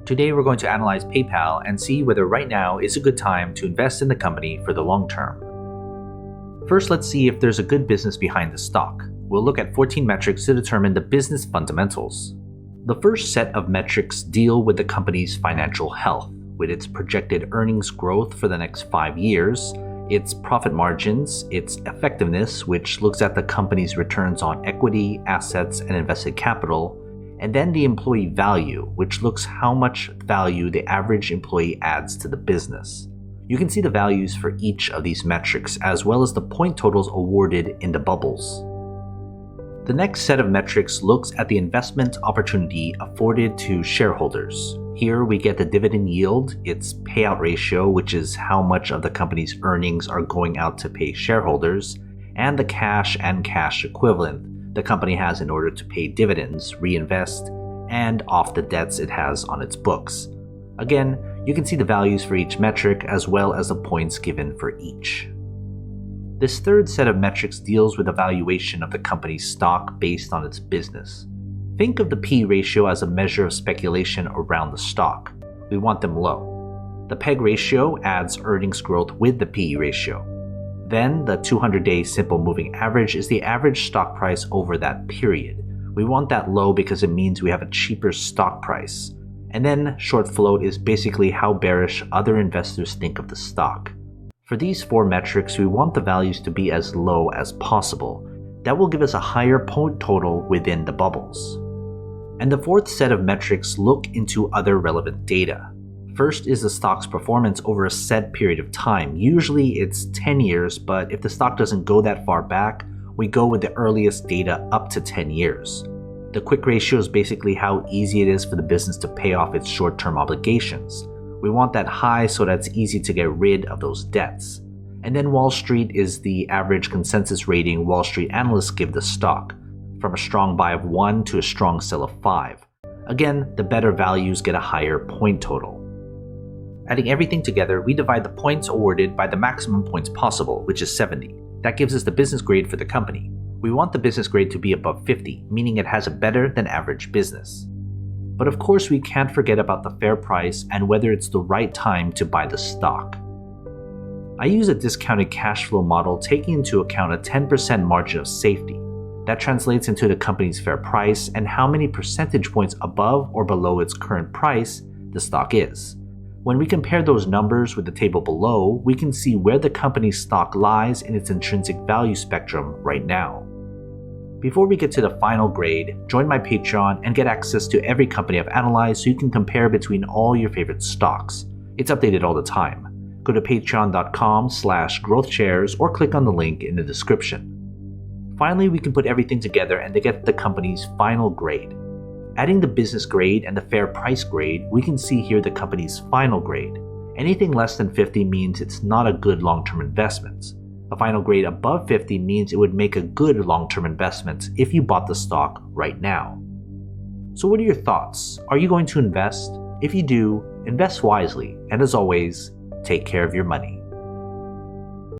Today we're going to analyze PayPal and see whether right now is a good time to invest in the company for the long term. First, let's see if there's a good business behind the stock. We'll look at 14 metrics to determine the business fundamentals. The first set of metrics deal with the company's financial health, with its projected earnings growth for the next 5 years, its profit margins, its effectiveness, which looks at the company's returns on equity, assets, and invested capital, and then the employee value, which looks how much value the average employee adds to the business. You can see the values for each of these metrics, as well as the point totals awarded in the bubbles. The next set of metrics looks at the investment opportunity afforded to shareholders. Here we get the dividend yield, its payout ratio, which is how much of the company's earnings are going out to pay shareholders, and the cash and cash equivalent the company has in order to pay dividends, reinvest, and off the debts it has on its books. Again, you can see the values for each metric as well as the points given for each. This third set of metrics deals with the valuation of the company's stock based on its business. Think of the P ratio as a measure of speculation around the stock. We want them low. The PEG ratio adds earnings growth with the PE ratio. Then, the 200-day simple moving average is the average stock price over that period. We want that low because it means we have a cheaper stock price. And then, short float is basically how bearish other investors think of the stock. For these 4 metrics, we want the values to be as low as possible. That will give us a higher point total within the bubbles. And the fourth set of metrics look into other relevant data. First is the stock's performance over a set period of time. Usually it's 10 years, but if the stock doesn't go that far back, we go with the earliest data up to 10 years. The quick ratio is basically how easy it is for the business to pay off its short-term obligations. We want that high so that it's easy to get rid of those debts. And then Wall Street is the average consensus rating Wall Street analysts give the stock, from a strong buy of 1 to a strong sell of 5. Again, the better values get a higher point total. Adding everything together, we divide the points awarded by the maximum points possible, which is 70. That gives us the business grade for the company. We want the business grade to be above 50, meaning it has a better than average business. But of course, we can't forget about the fair price and whether it's the right time to buy the stock. I use a discounted cash flow model taking into account a 10% margin of safety. That translates into the company's fair price and how many percentage points above or below its current price the stock is. When we compare those numbers with the table below, we can see where the company's stock lies in its intrinsic value spectrum right now. Before we get to the final grade, join my Patreon and get access to every company I've analyzed so you can compare between all your favorite stocks. It's updated all the time. Go to patreon.com/growthshares or click on the link in the description. Finally, we can put everything together and get the company's final grade. Adding the business grade and the fair price grade, we can see here the company's final grade. Anything less than 50 means it's not a good long-term investment. A final grade above 50 means it would make a good long-term investment if you bought the stock right now. So what are your thoughts? Are you going to invest? If you do, invest wisely, and as always, take care of your money.